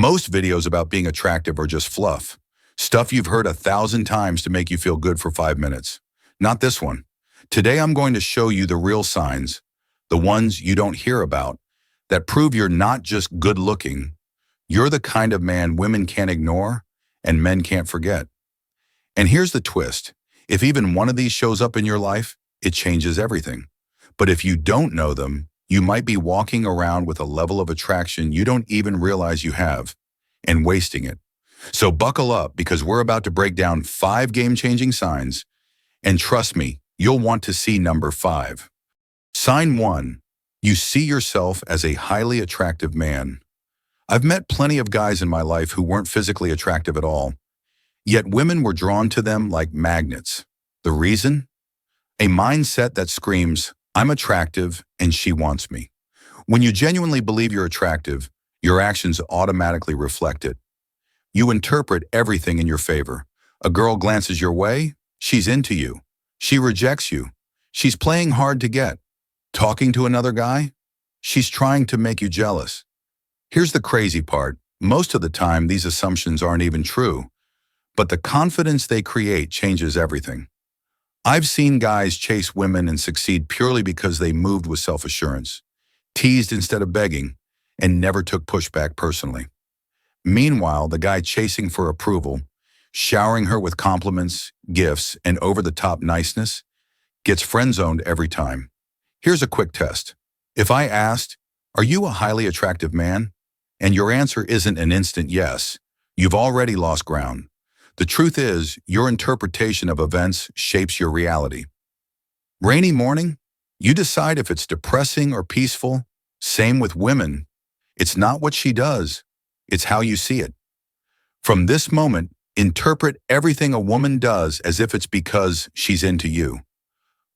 Most videos about being attractive are just fluff. Stuff you've heard 1,000 times to make you feel good for 5 minutes. Not this one. Today I'm going to show you the real signs, the ones you don't hear about, that prove you're not just good looking. You're the kind of man women can't ignore and men can't forget. And here's the twist. If even one of these shows up in your life, it changes everything. But if you don't know them, you might be walking around with a level of attraction you don't even realize you have, and wasting it. So buckle up, because we're about to break down 5 game-changing signs, and trust me, you'll want to see number 5. Sign 1. You see yourself as a highly attractive man. I've met plenty of guys in my life who weren't physically attractive at all, yet women were drawn to them like magnets. The reason? A mindset that screams, I'm attractive and she wants me. When you genuinely believe you're attractive, your actions automatically reflect it. You interpret everything in your favor. A girl glances your way, she's into you. She rejects you. She's playing hard to get. Talking to another guy? She's trying to make you jealous. Here's the crazy part. Most of the time, these assumptions aren't even true, but the confidence they create changes everything. I've seen guys chase women and succeed purely because they moved with self-assurance, teased instead of begging, and never took pushback personally. Meanwhile, the guy chasing for approval, showering her with compliments, gifts, and over-the-top niceness, gets friend-zoned every time. Here's a quick test. If I asked, are you a highly attractive man? And your answer isn't an instant yes, you've already lost ground. The truth is, your interpretation of events shapes your reality. Rainy morning? You decide if it's depressing or peaceful. Same with women. It's not what she does, it's how you see it. From this moment, interpret everything a woman does as if it's because she's into you.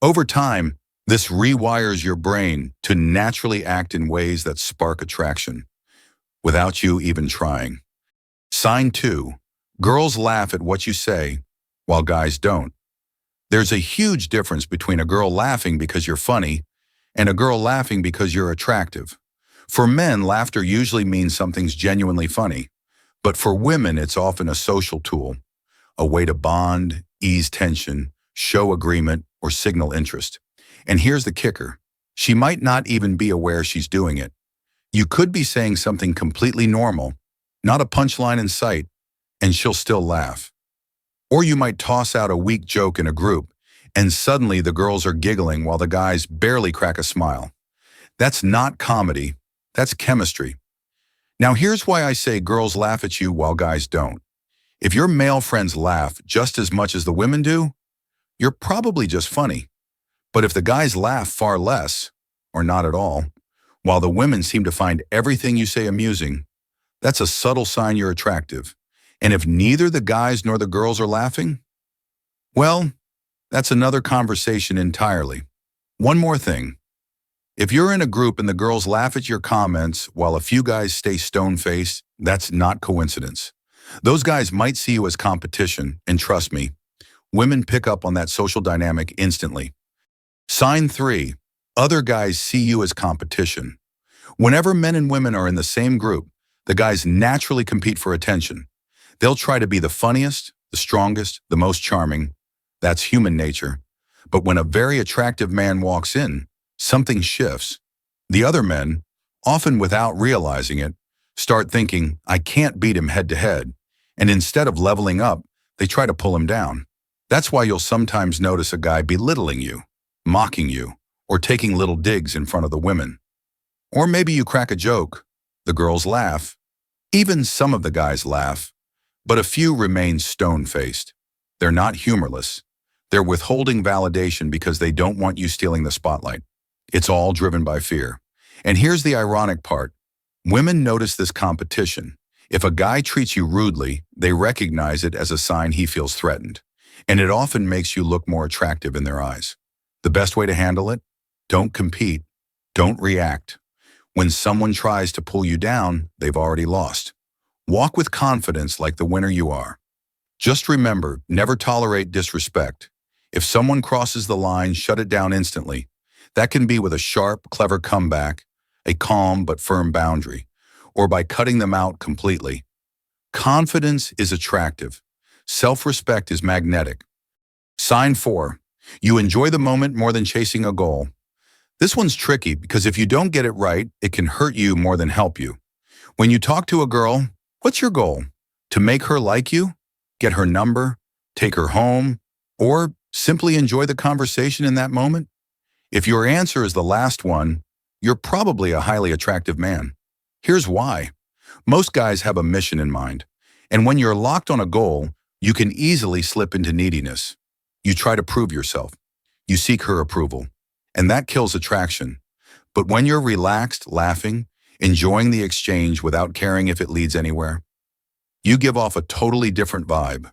Over time, this rewires your brain to naturally act in ways that spark attraction, without you even trying. Sign 2. Girls laugh at what you say, while guys don't. There's a huge difference between a girl laughing because you're funny and a girl laughing because you're attractive. For men, laughter usually means something's genuinely funny, but for women, it's often a social tool, a way to bond, ease tension, show agreement, or signal interest. And here's the kicker. She might not even be aware she's doing it. You could be saying something completely normal, not a punchline in sight, and she'll still laugh. Or you might toss out a weak joke in a group, and suddenly the girls are giggling while the guys barely crack a smile. That's not comedy, that's chemistry. Now here's why I say girls laugh at you while guys don't. If your male friends laugh just as much as the women do, you're probably just funny. But if the guys laugh far less, or not at all, while the women seem to find everything you say amusing, that's a subtle sign you're attractive. And if neither the guys nor the girls are laughing, well, that's another conversation entirely. One more thing. If you're in a group and the girls laugh at your comments while a few guys stay stone-faced, that's not coincidence. Those guys might see you as competition, and trust me, women pick up on that social dynamic instantly. Sign 3. Other guys see you as competition. Whenever men and women are in the same group, the guys naturally compete for attention. They'll try to be the funniest, the strongest, the most charming. That's human nature. But when a very attractive man walks in, something shifts. The other men, often without realizing it, start thinking, I can't beat him head to head. And instead of leveling up, they try to pull him down. That's why you'll sometimes notice a guy belittling you, mocking you, or taking little digs in front of the women. Or maybe you crack a joke. The girls laugh. Even some of the guys laugh. But a few remain stone-faced. They're not humorless. They're withholding validation because they don't want you stealing the spotlight. It's all driven by fear. And here's the ironic part. Women notice this competition. If a guy treats you rudely, they recognize it as a sign he feels threatened. And it often makes you look more attractive in their eyes. The best way to handle it? Don't compete. Don't react. When someone tries to pull you down, they've already lost. Walk with confidence like the winner you are. Just remember, never tolerate disrespect. If someone crosses the line, shut it down instantly. That can be with a sharp, clever comeback, a calm but firm boundary, or by cutting them out completely. Confidence is attractive. Self-respect is magnetic. Sign 4. You enjoy the moment more than chasing a goal. This one's tricky because if you don't get it right, it can hurt you more than help you. When you talk to a girl, what's your goal? To make her like you? Get her number? Take her home? Or simply enjoy the conversation in that moment? If your answer is the last one, you're probably a highly attractive man. Here's why. Most guys have a mission in mind, and when you're locked on a goal, you can easily slip into neediness. You try to prove yourself. You seek her approval, and that kills attraction. But when you're relaxed, laughing, enjoying the exchange without caring if it leads anywhere, you give off a totally different vibe.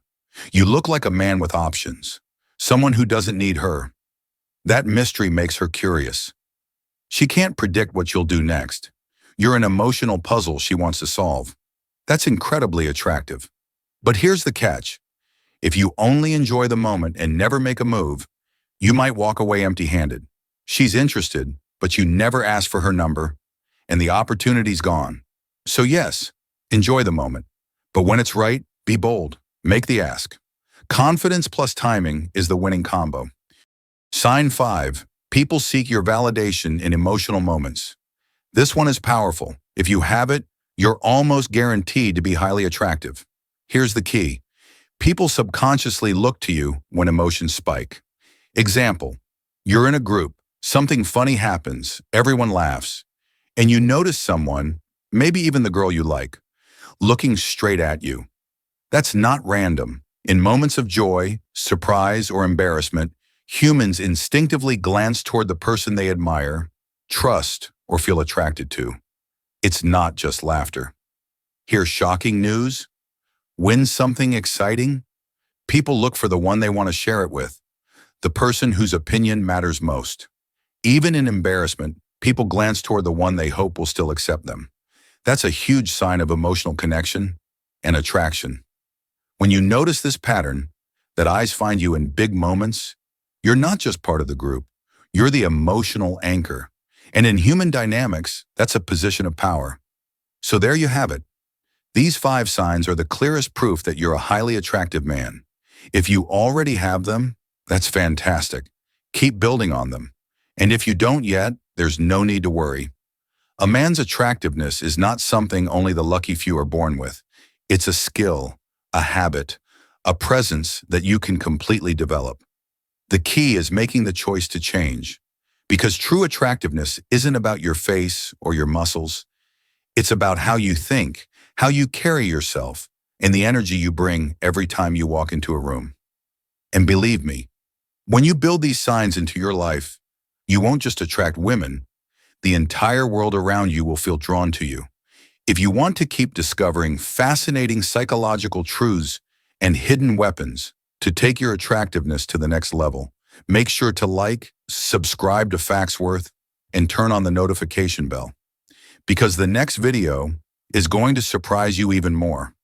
You look like a man with options, someone who doesn't need her. That mystery makes her curious. She can't predict what you'll do next. You're an emotional puzzle she wants to solve. That's incredibly attractive. But here's the catch. If you only enjoy the moment and never make a move, you might walk away empty-handed. She's interested, but you never ask for her number, and the opportunity's gone. So yes, enjoy the moment. But when it's right, be bold. Make the ask. Confidence plus timing is the winning combo. Sign 5. People seek your validation in emotional moments. This one is powerful. If you have it, you're almost guaranteed to be highly attractive. Here's the key. People subconsciously look to you when emotions spike. Example, you're in a group, something funny happens, everyone laughs, and you notice someone, maybe even the girl you like, looking straight at you. That's not random. In moments of joy, surprise, or embarrassment, humans instinctively glance toward the person they admire, trust, or feel attracted to. It's not just laughter. Hear shocking news? Win something exciting? People look for the one they want to share it with, the person whose opinion matters most. Even in embarrassment, people glance toward the one they hope will still accept them. That's a huge sign of emotional connection and attraction. When you notice this pattern, that eyes find you in big moments, you're not just part of the group, you're the emotional anchor. And in human dynamics, that's a position of power. So there you have it. These 5 signs are the clearest proof that you're a highly attractive man. If you already have them, that's fantastic. Keep building on them. And if you don't yet, there's no need to worry. A man's attractiveness is not something only the lucky few are born with. It's a skill, a habit, a presence that you can completely develop. The key is making the choice to change. Because true attractiveness isn't about your face or your muscles. It's about how you think, how you carry yourself, and the energy you bring every time you walk into a room. And believe me, when you build these signs into your life, you won't just attract women, the entire world around you will feel drawn to you. If you want to keep discovering fascinating psychological truths and hidden weapons to take your attractiveness to the next level, make sure to like, subscribe to Facts Worth, and turn on the notification bell. Because the next video is going to surprise you even more.